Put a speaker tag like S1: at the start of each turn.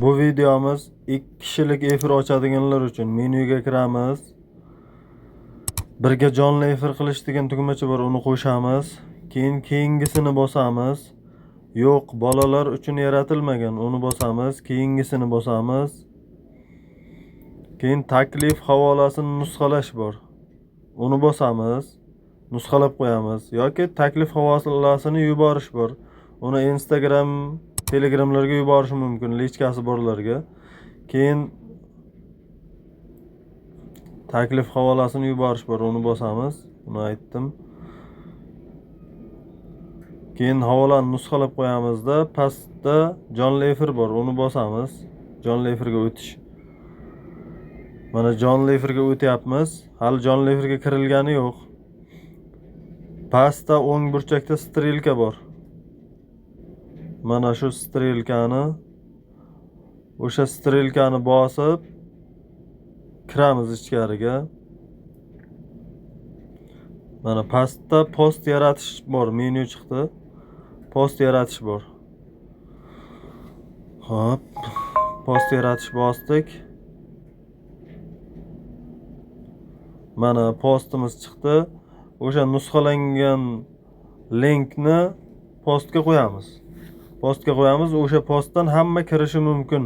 S1: Bu videomuz 2 kishilik efir ochadiganlar uchun. Menyuga kiramiz. Birga jonli efir qilish degan tugmacha bor, uni qo'shamiz. Keyin keyingisini bosamiz. Yo'q, bolalar uchun yaratilmagan, uni bosamiz. Keyingisini bosamiz. Keyin taklif havolasini nusxalash bor. Uni bosamiz. Nusxalab qo'yamiz yoki taklif havolasini yuborish bor. Uni Instagram, Telegramlarga yuborish mumkin, lichkasi borlarga. Keyin taklif havolasini yuborish bor, uni bosamiz. Uni aytdim. Keyin havolani nusxalab qo'yamizda, pastda jonli efir bor, uni bosamiz. Jonli efirga o'tish. Mana jonli efirga o'tyapmiz. Hali jonli efirga kirilgani yo'q. Pastda o'ng burchakda strelka bor. Mana shu strelkani, o'sha strelkani bosib kiramiz ichkariga. Mana pastda post yaratish bor, menyu chiqdi. Post yaratish bor. Hop, post yaratish bosdik. Mana postimiz chiqdi. O'sha nusxalangan linkni postga qo'yamiz. Postga qo'yamiz, o'sha postdan hamma kirishi mumkin.